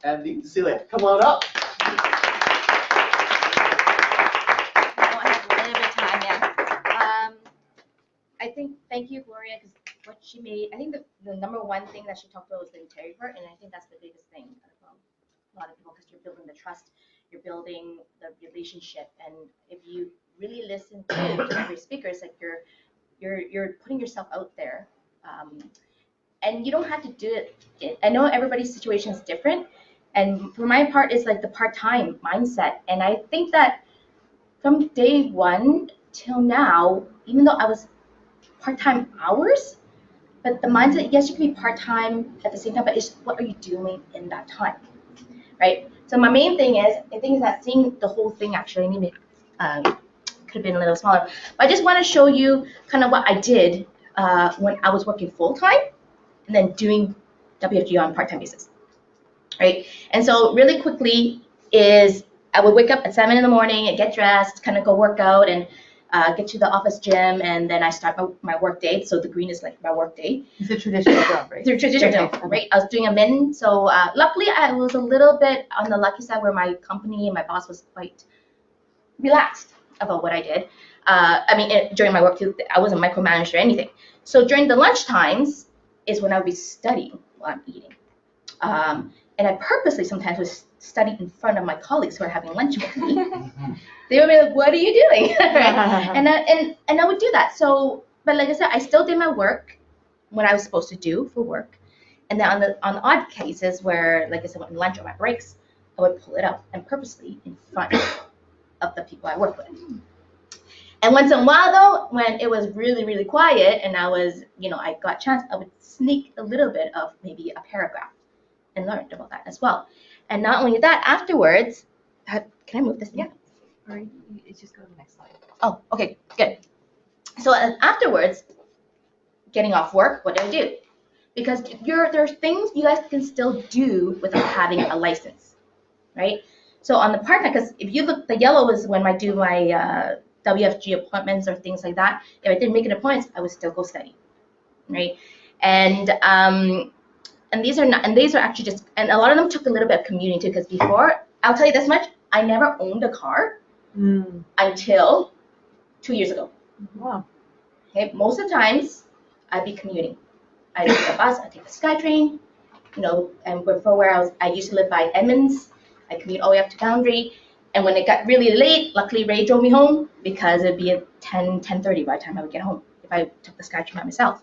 and Celia. Come on up. I have a little bit of time, yeah. I think, thank you, Gloria, because what she made, I think the number one thing that she talked about was the integrity part, and I think that's the biggest thing about a lot of people, because you're building the trust, you're building the relationship, and if you really listen to every speaker, it's like you're putting yourself out there, and you don't have to do it. I know everybody's situation is different, and for my part, it's like the part-time mindset, and I think that from day one till now, even though I was part-time hours, but the mindset, yes, you can be part-time at the same time, but it's what are you doing in that time, right? So my main thing is, I think is that seeing the whole thing actually, maybe could have been a little smaller, but I just want to show you kind of what I did when I was working full-time and then doing WFG on part-time basis, right? And so really quickly is I would wake up at 7 in the morning and get dressed, kind of go work out and get to the office gym, and then I start my work day. So the green is like my work day. It's a traditional job, right? It's a traditional job, right? I was doing a min. So luckily I was a little bit on the lucky side where my company and my boss was quite relaxed about what I did. I mean, during my work too, I wasn't micromanaged or anything. So during the lunch times is when I would be studying while I'm eating. And I purposely sometimes would study in front of my colleagues who are having lunch with me. They would be like, "What are you doing?" Right? And I would do that. So, but like I said, I still did my work when I was supposed to do for work. And then on the odd cases where, like I said, on lunch or my breaks, I would pull it up and purposely in front of the people I work with. And once in a while, though, when it was really, really quiet and I was, I got a chance, I would sneak a little bit of maybe a paragraph and learned about that as well. And not only that, afterwards, can I move this? Yeah. Or it's just go to the next slide. Oh, okay, good. So afterwards, getting off work, what do I do? Because there's things you guys can still do without having a license, right? So on the part-time, because if you look, the yellow is when I do my WFG appointments or things like that. If I didn't make an appointment, I would still go study, right? And these are not, and these are actually just, and a lot of them took a little bit of commuting too, because before, I'll tell you this much, I never owned a car until 2 years ago. Wow. Okay, most of the times I'd be commuting. I take the bus, I take the SkyTrain, and before where I used to live by Edmonds, I commute all the way up to Boundary. And when it got really late, luckily Ray drove me home because it'd be at 10:30 by the time I would get home if I took the SkyTrain by myself.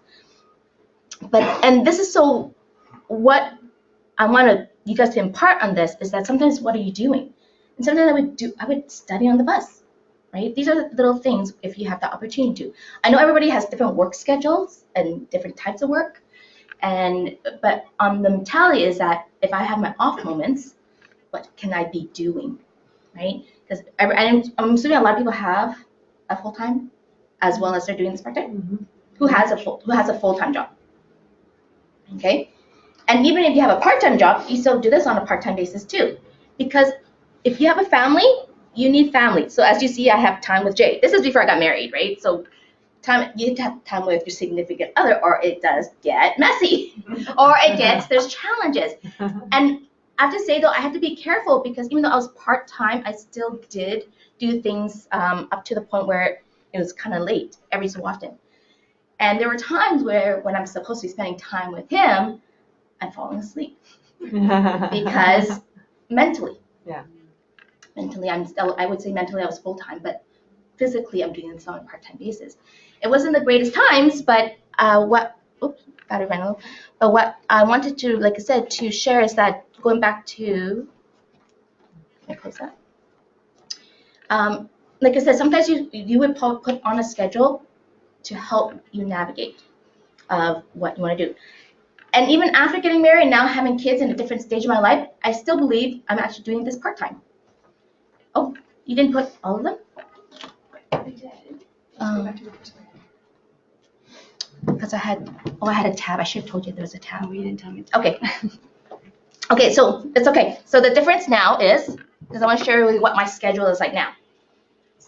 And this is so, what I want you guys to impart on this is that sometimes what are you doing? And sometimes I would study on the bus, right? These are the little things if you have the opportunity to. I know everybody has different work schedules and different types of work, but on the mentality is that if I have my off moments, what can I be doing, right? Because I'm assuming a lot of people have a full-time as well as they're doing this part-time. Mm-hmm. Who has a full-time job, okay? And even if you have a part-time job, you still do this on a part-time basis too, because if you have a family, you need family. So as you see, I have time with Jay. This is before I got married, right? So you have to have time with your significant other, or it does get messy, or there's challenges. And I have to say though, I have to be careful because even though I was part-time, I still did do things up to the point where it was kind of late every so often. And there were times where when I'm supposed to be spending time with him, I'm falling asleep because mentally, I would say mentally I was full-time, but physically I'm doing this on a part-time basis. It wasn't the greatest times, but battery ran low. But what I wanted to, like I said, to share is that going back to, let me close that. Like I said, sometimes you would put on a schedule to help you navigate what you want to do. And even after getting married, now having kids in a different stage of my life, I still believe I'm actually doing this part-time. Oh, you didn't put all of them? I did. Because I had a tab. I should have told you there was a tab. Oh, you didn't tell me. Okay. Okay, so it's okay. So the difference now is, because I want to share with you what my schedule is like now.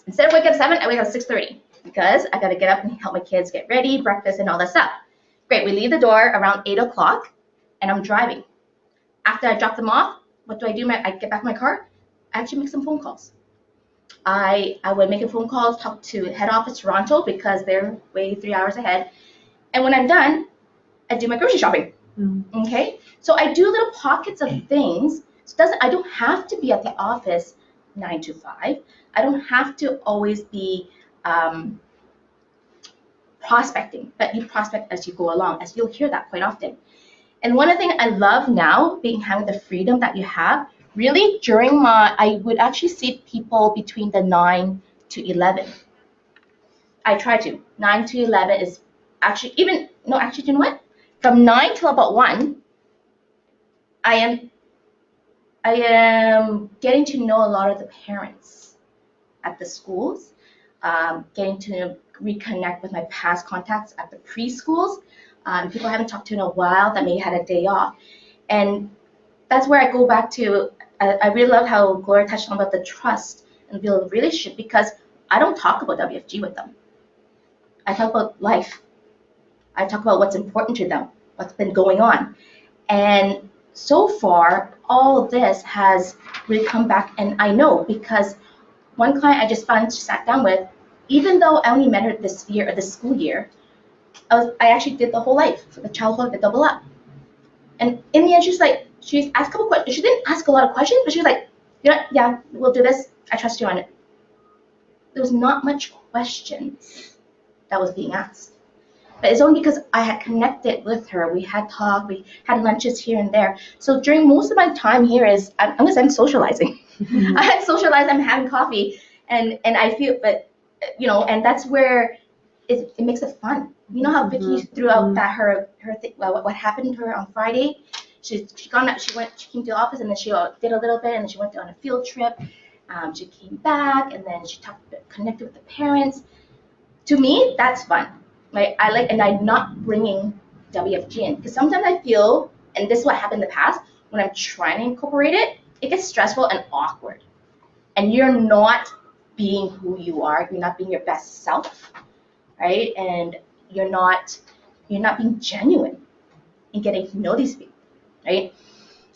Instead of waking up at 7, I wake up at 6:30 because I got to get up and help my kids get ready, breakfast, and all that stuff. Great, we leave the door around 8 o'clock, and I'm driving. After I drop them off, what do? I get back in my car. I actually make some phone calls. I would make a phone call, talk to head office Toronto because they're way 3 hours ahead. And when I'm done, I do my grocery shopping. Okay, so I do little pockets of things. So I don't have to be at the office 9 to 5. I don't have to always be prospecting, but you prospect as you go along, as you'll hear that quite often. And one of the things I love now, having the freedom that you have, really I would actually see people between the 9 to 11. I try to. 9 to 11 is actually actually, you know what? From 9 till about 1, I am getting to know a lot of the parents at the schools, getting to reconnect with my past contacts at the preschools, people I haven't talked to in a while that may have had a day off. And that's where I go back to, I really love how Gloria touched on about the trust and build a relationship, because I don't talk about WFG with them. I talk about life. I talk about what's important to them, what's been going on. And so far, all of this has really come back, and I know because one client I just sat down with, even though I only met her this school year, I actually did the whole life, the childhood, the double up. And in the end, she asked a couple questions. She didn't ask a lot of questions, but she was like, yeah, we'll do this. I trust you on it. There was not much questions that was being asked. But it's only because I had connected with her. We had talked, we had lunches here and there. So during most of my time here I'm going to say I'm socializing. I had socialized, I'm having coffee, and I feel, but and that's where it makes it fun. You know how Vicky threw out that her thing, what happened to her on Friday? She came to the office, and then she did a little bit, and then she went on a field trip. She came back, and then she connected with the parents. To me, that's fun. Like and I'm not bringing WFG in, because sometimes I feel, and this is what happened in the past, when I'm trying to incorporate it, it gets stressful and awkward, and you're not being who you are. You're not being your best self, right? And you're not being genuine in getting to know these people, right?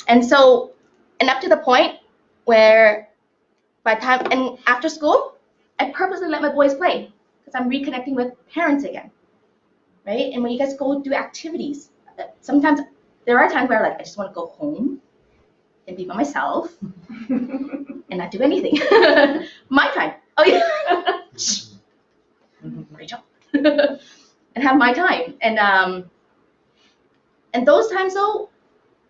And so, and up to the point where by the time and after school, I purposely let my boys play because I'm reconnecting with parents again, right? And when you guys go do activities, sometimes there are times where I just want to go home and be by myself and not do anything. My time. Oh yeah. Rachel. And have my time. And those times though,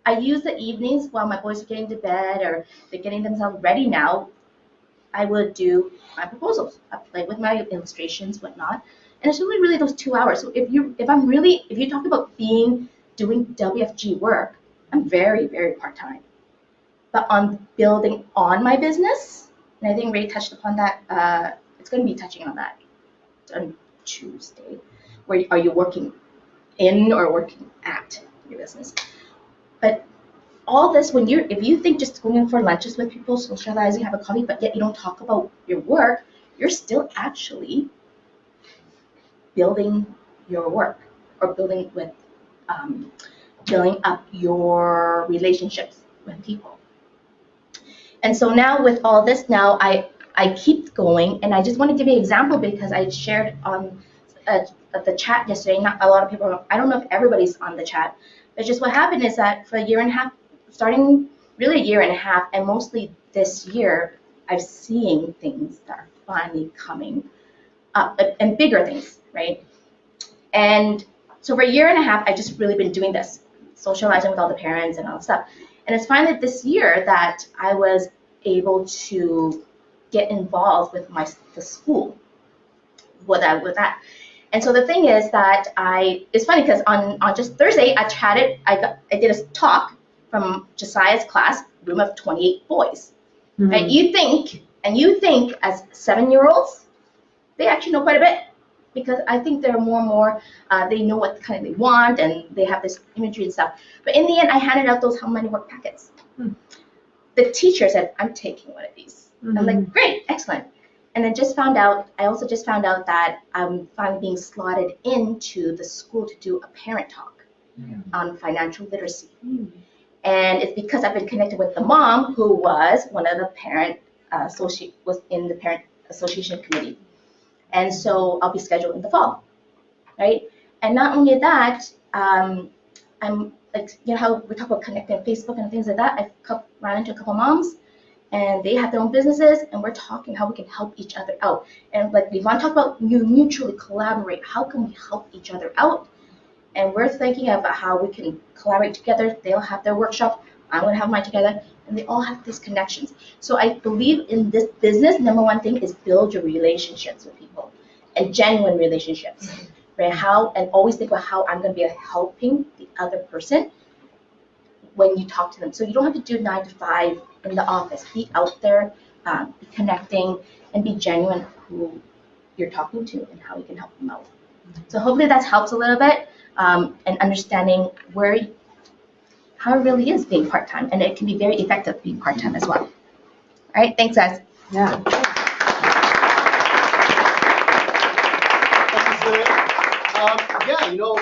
I use the evenings while my boys are getting to bed or they're getting themselves ready now. I would do my proposals, I play with my illustrations, whatnot. And it's really those 2 hours. So if you talk about doing WFG work, I'm very, very part-time. But on building on my business, and I think Ray touched upon that, it's going to be touching on that on Tuesday. Where are you working in or working at your business? But all this, if you think just going for lunches with people, socializing, have a coffee, but yet you don't talk about your work, you're still actually building your work or building up your relationships with people. And so now with all this, now I keep going, and I just want to give you an example because I shared on the chat yesterday. Not a lot of people. I don't know if everybody's on the chat, but just what happened is that for a year and a half, starting really a year and a half, and mostly this year, I've seen things that are finally coming up, and bigger things, right? And so for a year and a half, I've just really been doing this, socializing with all the parents and all that stuff. And it's finally this year that I was able to get involved with the school with that. And so the thing is that it's funny because on just Thursday I did a talk from Josiah's class, room of 28 boys. Mm-hmm. Right? You think as 7-year-olds, they actually know quite a bit, because I think they're more and more, they know what kind of they want, and they have this imagery and stuff. But in the end, I handed out those how many work packets. The teacher said, I'm taking one of these. Mm-hmm. I'm like, great, excellent. And then I also just found out that I'm finally being slotted into the school to do a parent talk on financial literacy. And it's because I've been connected with the mom who was one of the parent was in the parent association committee. And so I'll be scheduled in the fall, right? And not only that, I'm like, you know how we talk about connecting Facebook and things like that. I've run into a couple moms, and they have their own businesses, and we're talking how we can help each other out. And like Yvonne talked about, you mutually collaborate. How can we help each other out? And we're thinking about how we can collaborate together. They'll have their workshop, I'm gonna have mine together, and they all have these connections. So I believe in this business, number one thing is build your relationships with people, and genuine relationships, right? And always think about how I'm gonna be helping the other person when you talk to them. So you don't have to do 9 to 5 in the office. Be out there, be connecting, and be genuine who you're talking to and how you can help them out. So hopefully that helps a little bit, and understanding how it really is being part-time, and it can be very effective being part-time as well. All right, thanks guys. Yeah. Thank you, Celia. Yeah, you know,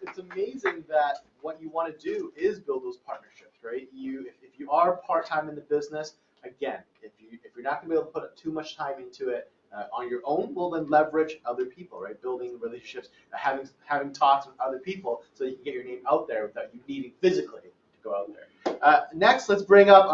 it's amazing that what you want to do is build those partnerships, right? If you are part-time in the business, again, if you're not going to be able to put too much time into it on your own, well then leverage other people, right? Building relationships, having talks with other people so you can get your name out there without you needing physically to go out there. Next, let's bring up